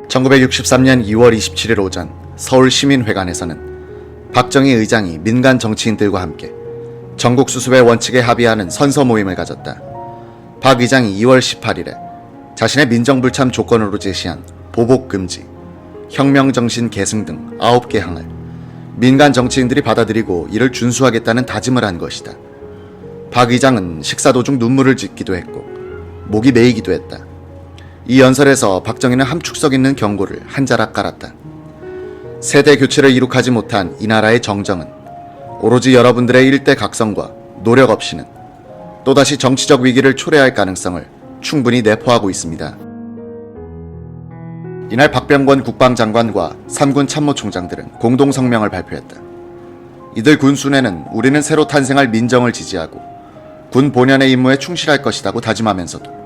1963년 2월 27일 오전 서울시민회관에서는 박정희 의장이 민간 정치인들과 함께 전국 수습의 원칙에 합의하는 선서 모임을 가졌다. 박 의장이 2월 18일에 자신의 민정불참 조건으로 제시한 보복금지, 혁명정신 계승 등 9개 항을 민간 정치인들이 받아들이고 이를 준수하겠다는 다짐을 한 것이다. 박 의장은 식사 도중 눈물을 짓기도 했고 목이 메이기도 했다. 이 연설에서 박정희는 함축성 있는 경고를 한 자락 깔았다. 세대 교체를 이룩하지 못한 이 나라의 정정은 오로지 여러분들의 일대각성과 노력 없이는 또다시 정치적 위기를 초래할 가능성을 충분히 내포하고 있습니다. 이날 박병권 국방장관과 3군 참모총장들은 공동성명을 발표했다. 이들 군순회는 우리는 새로 탄생할 민정을 지지하고 군 본연의 임무에 충실할 것이라고 다짐하면서도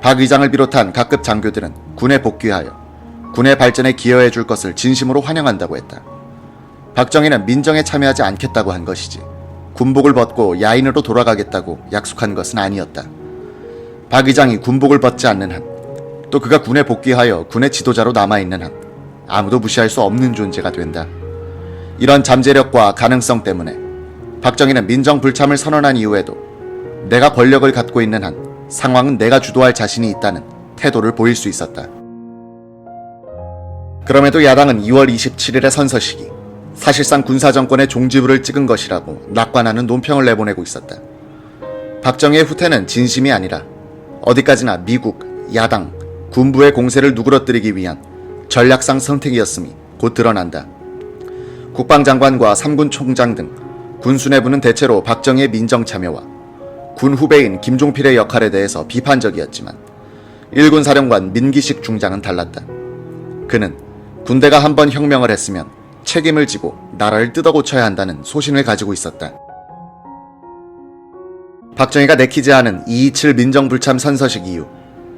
박 의장을 비롯한 각급 장교들은 군에 복귀하여 군의 발전에 기여해 줄 것을 진심으로 환영한다고 했다. 박정희는 민정에 참여하지 않겠다고 한 것이지 군복을 벗고 야인으로 돌아가겠다고 약속한 것은 아니었다. 박 의장이 군복을 벗지 않는 한, 또 그가 군에 복귀하여 군의 지도자로 남아있는 한 아무도 무시할 수 없는 존재가 된다. 이런 잠재력과 가능성 때문에 박정희는 민정불참을 선언한 이후에도 내가 권력을 갖고 있는 한 상황은 내가 주도할 자신이 있다는 태도를 보일 수 있었다. 그럼에도 야당은 2월 27일의 선서식이 사실상 군사정권의 종지부를 찍은 것이라고 낙관하는 논평을 내보내고 있었다. 박정희의 후퇴는 진심이 아니라 어디까지나 미국, 야당, 군부의 공세를 누그러뜨리기 위한 전략상 선택이었음이 곧 드러난다. 국방장관과 3군 총장 등 군수뇌부는 대체로 박정희의 민정참여와 군 후배인 김종필의 역할에 대해서 비판적이었지만 1군 사령관 민기식 중장은 달랐다. 그는 군대가 한번 혁명을 했으면 책임을 지고 나라를 뜯어고쳐야 한다는 소신을 가지고 있었다. 박정희가 내키지 않은 227 민정불참 선서식 이후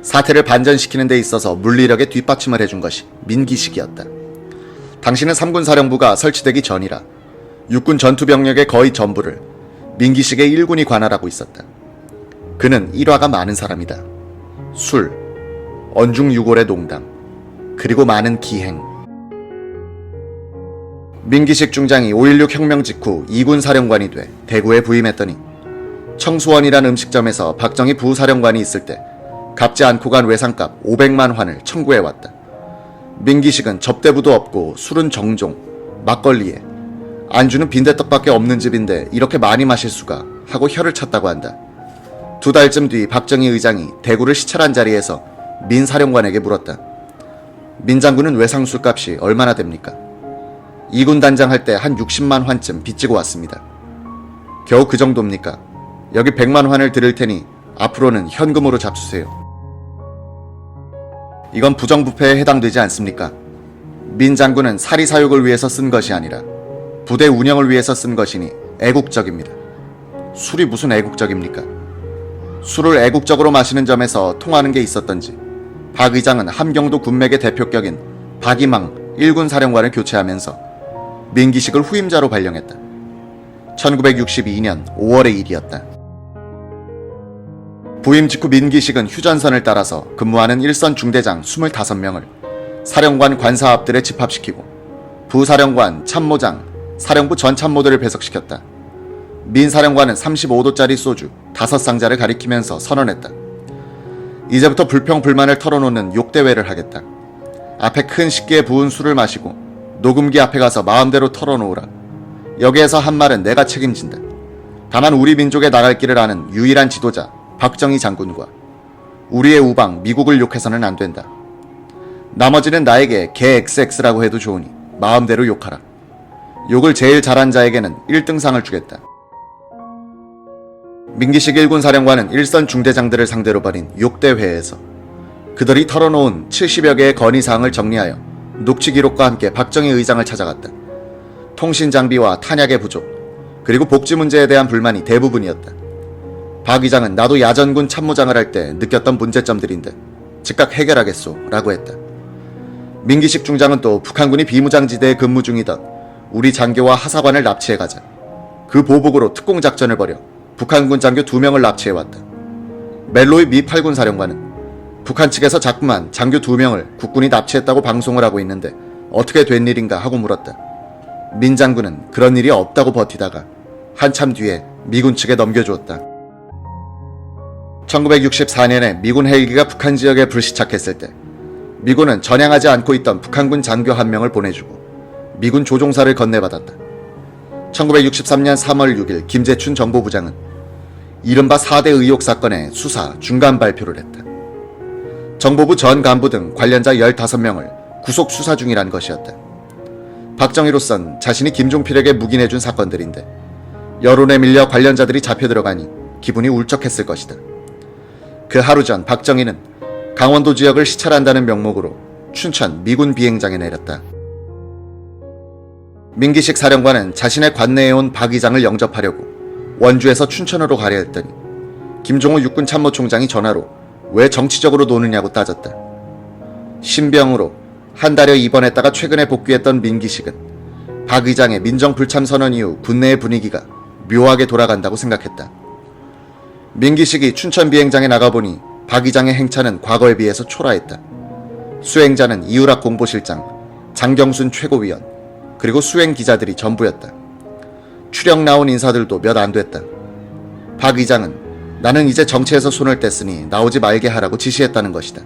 사태를 반전시키는 데 있어서 물리력의 뒷받침을 해준 것이 민기식이었다. 당시는 3군 사령부가 설치되기 전이라 육군 전투병력의 거의 전부를 민기식의 1군이 관할하고 있었다. 그는 일화가 많은 사람이다. 술, 언중유골의 농담, 그리고 많은 기행. 민기식 중장이 5.16 혁명 직후 2군 사령관이 돼 대구에 부임했더니 청수원이란 음식점에서 박정희 부사령관이 있을 때 갚지 않고 간 외상값 500만 환을 청구해왔다. 민기식은 접대부도 없고 술은 정종, 막걸리에 안주는 빈대떡밖에 없는 집인데 이렇게 많이 마실 수가 하고 혀를 찼다고 한다. 2달쯤 뒤 박정희 의장이 대구를 시찰한 자리에서 민 사령관에게 물었다. 민 장군은 외상술값이 얼마나 됩니까? 2군 단장할 때 한 60만 환쯤 빚지고 왔습니다. 겨우 그 정도입니까? 여기 100만 환을 드릴 테니 앞으로는 현금으로 잡수세요. 이건 부정부패에 해당되지 않습니까? 민 장군은 사리사욕을 위해서 쓴 것이 아니라 부대 운영을 위해서 쓴 것이니 애국적입니다. 술이 무슨 애국적입니까? 술을 애국적으로 마시는 점에서 통하는 게 있었던지 박 의장은 함경도 군맥의 대표격인 박이망 1군 사령관을 교체하면서 민기식을 후임자로 발령했다. 1962년 5월의 일이었다. 부임 직후 민기식은 휴전선을 따라서 근무하는 일선 중대장 25명을 사령관 관사 앞들에 집합시키고 부사령관, 참모장, 사령부 전 참모들을 배석시켰다. 민 사령관은 35도짜리 소주 5상자를 가리키면서 선언했다. 이제부터 불평불만을 털어놓는 욕대회를 하겠다. 앞에 큰 식기에 부은 술을 마시고 녹음기 앞에 가서 마음대로 털어놓으라. 여기에서 한 말은 내가 책임진다. 다만 우리 민족에 나갈 길을 아는 유일한 지도자 박정희 장군과 우리의 우방 미국을 욕해서는 안 된다. 나머지는 나에게 개 XX라고 해도 좋으니 마음대로 욕하라. 욕을 제일 잘한 자에게는 1등상을 주겠다. 민기식 1군 사령관은 일선 중대장들을 상대로 벌인 욕대회에서 그들이 털어놓은 70여 개의 건의사항을 정리하여 녹취 기록과 함께 박정희 의장을 찾아갔다. 통신장비와 탄약의 부족, 그리고 복지 문제에 대한 불만이 대부분이었다. 박 의장은 나도 야전군 참모장을 할 때 느꼈던 문제점들인데 즉각 해결하겠소 라고 했다. 민기식 중장은 또 북한군이 비무장지대에 근무 중이던 우리 장교와 하사관을 납치해가자 그 보복으로 특공작전을 벌여 북한군 장교 2명을 납치해왔다. 멜로이 미 8군 사령관은 북한 측에서 자꾸만 장교 2명을 국군이 납치했다고 방송을 하고 있는데 어떻게 된 일인가 하고 물었다. 민 장군은 그런 일이 없다고 버티다가 한참 뒤에 미군 측에 넘겨주었다. 1964년에 미군 헬기가 북한 지역에 불시착했을 때 미군은 전향하지 않고 있던 북한군 장교 1명을 보내주고 미군 조종사를 건네받았다. 1963년 3월 6일 김재춘 정보부장은 이른바 4대 의혹 사건의 수사 중간 발표를 했다. 정보부 전 간부 등 관련자 15명을 구속 수사 중이란 것이었다. 박정희로선 자신이 김종필에게 묵인해준 사건들인데 여론에 밀려 관련자들이 잡혀 들어가니 기분이 울적했을 것이다. 그 하루 전 박정희는 강원도 지역을 시찰한다는 명목으로 춘천 미군 비행장에 내렸다. 민기식 사령관은 자신의 관내에 온 박 의장을 영접하려고 원주에서 춘천으로 가려 했더니 김종호 육군 참모총장이 전화로 왜 정치적으로 노느냐고 따졌다. 신병으로 한 달여 입원했다가 최근에 복귀했던 민기식은 박 의장의 민정 불참 선언 이후 군내의 분위기가 묘하게 돌아간다고 생각했다. 민기식이 춘천 비행장에 나가보니 박 의장의 행차는 과거에 비해서 초라했다. 수행자는 이유락 공보실장, 장경순 최고위원, 그리고 수행 기자들이 전부였다. 추령 나온 인사들도 몇 안 됐다. 박 의장은 나는 이제 정치에서 손을 뗐으니 나오지 말게 하라고 지시했다는 것이다.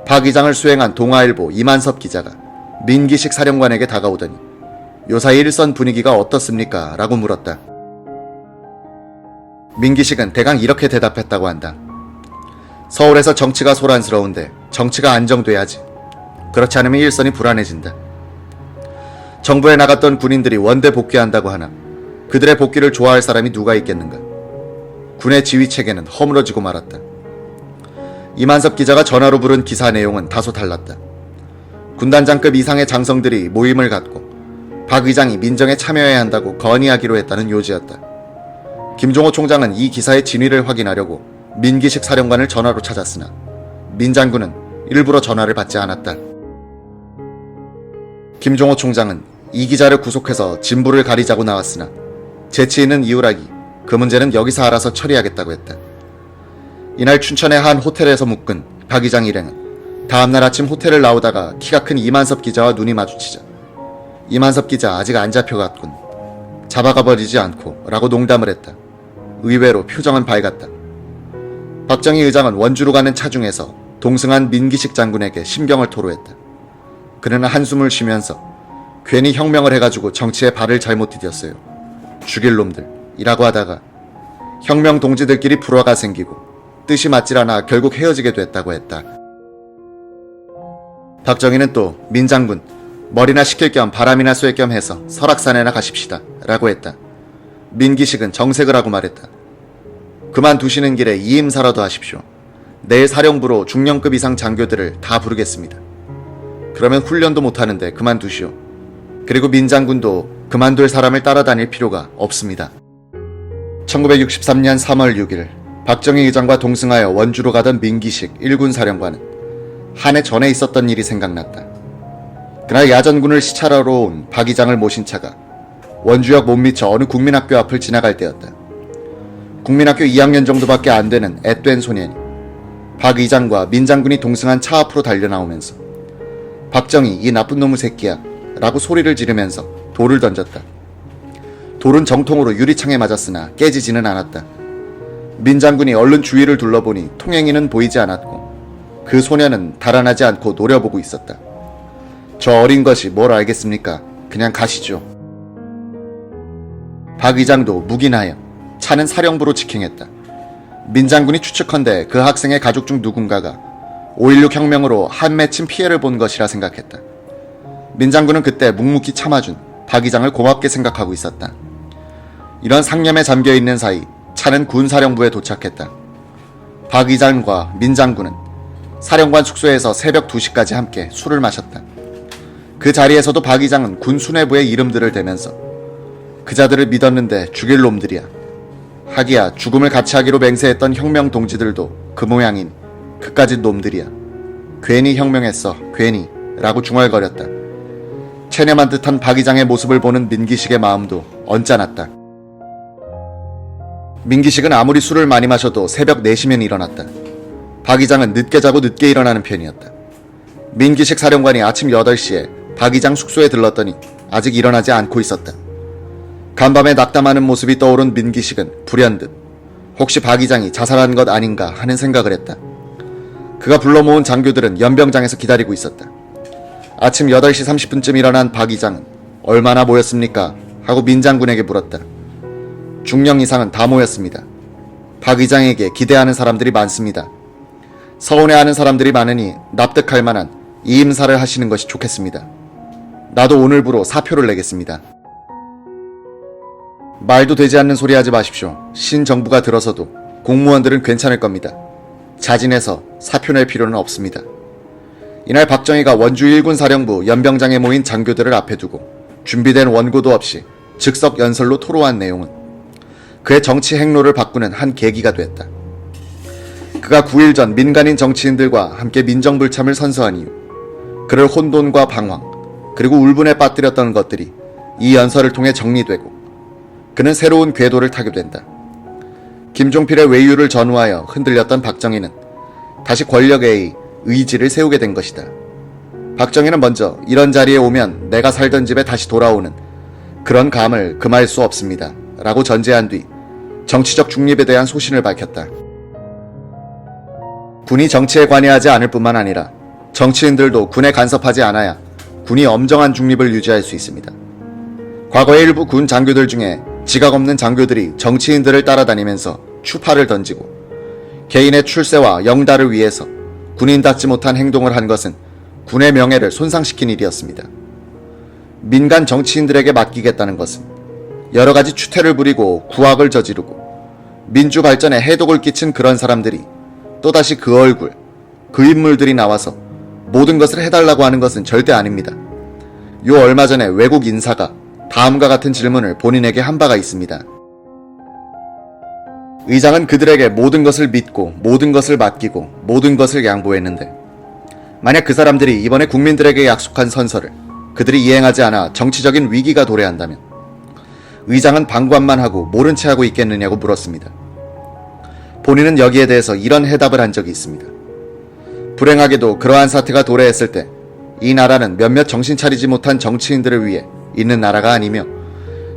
박 의장을 수행한 동아일보 이만섭 기자가 민기식 사령관에게 다가오더니 요사이 일선 분위기가 어떻습니까? 라고 물었다. 민기식은 대강 이렇게 대답했다고 한다. 서울에서 정치가 소란스러운데 정치가 안정돼야지. 그렇지 않으면 일선이 불안해진다. 정부에 나갔던 군인들이 원대 복귀한다고 하나 그들의 복귀를 좋아할 사람이 누가 있겠는가. 군의 지휘체계는 허물어지고 말았다. 이만섭 기자가 전화로 부른 기사 내용은 다소 달랐다. 군단장급 이상의 장성들이 모임을 갖고 박 의장이 민정에 참여해야 한다고 건의하기로 했다는 요지였다. 김종호 총장은 이 기사의 진위를 확인하려고 민기식 사령관을 전화로 찾았으나 민 장군은 일부러 전화를 받지 않았다. 김종호 총장은 이 기자를 구속해서 진부를 가리자고 나왔으나 재치 있는 이유락이 그 문제는 여기서 알아서 처리하겠다고 했다. 이날 춘천의 한 호텔에서 묶은 박 의장 일행은 다음날 아침 호텔을 나오다가 키가 큰 이만섭 기자와 눈이 마주치자 이만섭 기자 아직 안 잡혀갔군. 잡아가 버리지 않고 라고 농담을 했다. 의외로 표정은 밝았다. 박정희 의장은 원주로 가는 차 중에서 동승한 민기식 장군에게 심경을 토로했다. 그는 한숨을 쉬면서 괜히 혁명을 해가지고 정치에 발을 잘못 디뎠어요. 죽일 놈들 이라고 하다가 혁명 동지들끼리 불화가 생기고 뜻이 맞질 않아 결국 헤어지게 됐다고 했다. 박정희는 또 민 장군 머리나 식힐 겸 바람이나 쐴 겸 해서 설악산에나 가십시다 라고 했다. 민기식은 정색을 하고 말했다. 그만두시는 길에 이임사라도 하십시오. 내일 사령부로 중령급 이상 장교들을 다 부르겠습니다. 그러면 훈련도 못하는데 그만두시오. 그리고 민 장군도 그만둘 사람을 따라다닐 필요가 없습니다. 1963년 3월 6일 박정희 의장과 동승하여 원주로 가던 민기식 1군 사령관은 한 해 전에 있었던 일이 생각났다. 그날 야전군을 시찰하러 온 박 의장을 모신 차가 원주역 못 미쳐 어느 국민학교 앞을 지나갈 때였다. 국민학교 2학년 정도밖에 안 되는 앳된 소년이 박 의장과 민 장군이 동승한 차 앞으로 달려나오면서 박정희 이 나쁜 놈의 새끼야 라고 소리를 지르면서 돌을 던졌다. 돌은 정통으로 유리창에 맞았으나 깨지지는 않았다. 민 장군이 얼른 주위를 둘러보니 통행인은 보이지 않았고 그 소년은 달아나지 않고 노려보고 있었다. 저 어린 것이 뭘 알겠습니까? 그냥 가시죠. 박 의장도 묵인하여 차는 사령부로 직행했다. 민 장군이 추측컨대 그 학생의 가족 중 누군가가 5.16 혁명으로 한 맺힌 피해를 본 것이라 생각했다. 민 장군은 그때 묵묵히 참아준 박 의장을 고맙게 생각하고 있었다. 이런 상념에 잠겨있는 사이 차는 군사령부에 도착했다. 박 의장과 민 장군은 사령관 숙소에서 새벽 2시까지 함께 술을 마셨다. 그 자리에서도 박 의장은 군 수뇌부의 이름들을 대면서 그자들을 믿었는데 죽일 놈들이야. 하기야 죽음을 같이 하기로 맹세했던 혁명 동지들도 그 모양인 그까짓 놈들이야. 괜히 혁명했어 괜히 라고 중얼거렸다. 체념한 듯한 박 의장의 모습을 보는 민기식의 마음도 언짢았다. 민기식은 아무리 술을 많이 마셔도 새벽 4시면 일어났다. 박 의장은 늦게 자고 늦게 일어나는 편이었다. 민기식 사령관이 아침 8시에 박 의장 숙소에 들렀더니 아직 일어나지 않고 있었다. 간밤에 낙담하는 모습이 떠오른 민기식은 불현듯 혹시 박 의장이 자살한 것 아닌가 하는 생각을 했다. 그가 불러 모은 장교들은 연병장에서 기다리고 있었다. 아침 8시 30분쯤 일어난 박 의장은 얼마나 모였습니까? 하고 민 장군에게 물었다. 중령 이상은 다 모였습니다. 박 의장에게 기대하는 사람들이 많습니다. 서운해하는 사람들이 많으니 납득할 만한 이임사를 하시는 것이 좋겠습니다. 나도 오늘부로 사표를 내겠습니다. 말도 되지 않는 소리 하지 마십시오. 신정부가 들어서도 공무원들은 괜찮을 겁니다. 자진해서 사표 낼 필요는 없습니다. 이날 박정희가 원주 1군 사령부 연병장에 모인 장교들을 앞에 두고 준비된 원고도 없이 즉석 연설로 토로한 내용은 그의 정치 행로를 바꾸는 한 계기가 됐다. 그가 9일 전 민간인 정치인들과 함께 민정불참을 선서한 이후 그를 혼돈과 방황 그리고 울분에 빠뜨렸던 것들이 이 연설을 통해 정리되고 그는 새로운 궤도를 타게 된다. 김종필의 외유를 전후하여 흔들렸던 박정희는 다시 권력의 의지를 세우게 된 것이다. 박정희는 먼저 이런 자리에 오면 내가 살던 집에 다시 돌아오는 그런 감을 금할 수 없습니다. 라고 전제한 뒤 정치적 중립에 대한 소신을 밝혔다. 군이 정치에 관여하지 않을 뿐만 아니라 정치인들도 군에 간섭하지 않아야 군이 엄정한 중립을 유지할 수 있습니다. 과거의 일부 군 장교들 중에 지각 없는 장교들이 정치인들을 따라다니면서 추파를 던지고 개인의 출세와 영달을 위해서 군인답지 못한 행동을 한 것은 군의 명예를 손상시킨 일이었습니다. 민간 정치인들에게 맡기겠다는 것은 여러 가지 추태를 부리고 구악을 저지르고 민주 발전에 해독을 끼친 그런 사람들이 또다시 그 얼굴, 그 인물들이 나와서 모든 것을 해달라고 하는 것은 절대 아닙니다. 요 얼마 전에 외국 인사가 다음과 같은 질문을 본인에게 한 바가 있습니다. 의장은 그들에게 모든 것을 믿고 모든 것을 맡기고 모든 것을 양보했는데 만약 그 사람들이 이번에 국민들에게 약속한 선서를 그들이 이행하지 않아 정치적인 위기가 도래한다면 의장은 방관만 하고 모른 채 하고 있겠느냐고 물었습니다. 본인은 여기에 대해서 이런 해답을 한 적이 있습니다. 불행하게도 그러한 사태가 도래했을 때 이 나라는 몇몇 정신 차리지 못한 정치인들을 위해 있는 나라가 아니며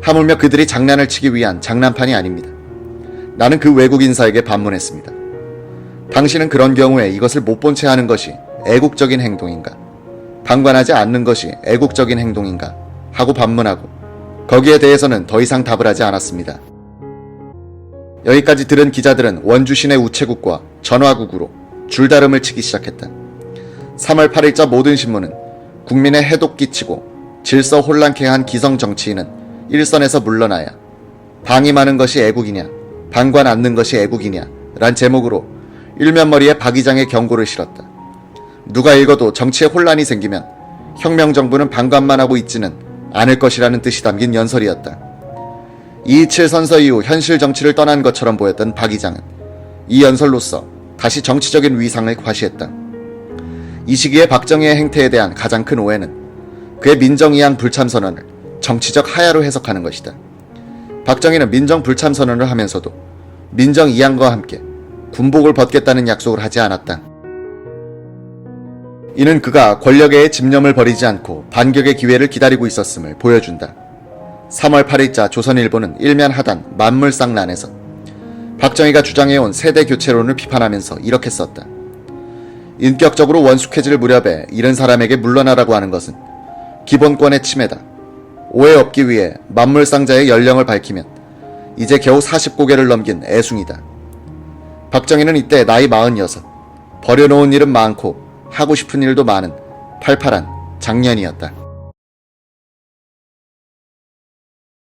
하물며 그들이 장난을 치기 위한 장난판이 아닙니다. 나는 그 외국 인사에게 반문했습니다. 당신은 그런 경우에 이것을 못 본 채 하는 것이 애국적인 행동인가? 방관하지 않는 것이 애국적인 행동인가? 하고 반문하고 거기에 대해서는 더 이상 답을 하지 않았습니다. 여기까지 들은 기자들은 원주 시내 우체국과 전화국으로 줄다름을 치기 시작했다. 3월 8일자 모든 신문은 국민의 해독 끼치고 질서 혼란케 한 기성 정치인은 일선에서 물러나야 방임하는 것이 애국이냐 방관 않는 것이 애국이냐 란 제목으로 일면머리에 박 의장의 경고를 실었다. 누가 읽어도 정치에 혼란이 생기면 혁명정부는 방관만 하고 있지는 않을 것이라는 뜻이 담긴 연설이었다. 2.27 선서 이후 현실 정치를 떠난 것처럼 보였던 박 의장은 이 연설로서 다시 정치적인 위상을 과시했다. 이 시기에 박정희의 행태에 대한 가장 큰 오해는 그의 민정이양 불참선언을 정치적 하야로 해석하는 것이다. 박정희는 민정불참선언을 하면서도 민정이양과 함께 군복을 벗겠다는 약속을 하지 않았다. 이는 그가 권력에 집념을 버리지 않고 반격의 기회를 기다리고 있었음을 보여준다. 3월 8일자 조선일보는 일면 하단 만물상란에서 박정희가 주장해온 세대교체론을 비판하면서 이렇게 썼다. 인격적으로 원숙해질 무렵에 이런 사람에게 물러나라고 하는 것은 기본권의 침해다. 오해 없기 위해 만물상자의 연령을 밝히면 이제 겨우 40고개를 넘긴 애숭이다. 박정희는 이때 나이 46, 버려놓은 일은 많고 하고 싶은 일도 많은 팔팔한 장년이었다.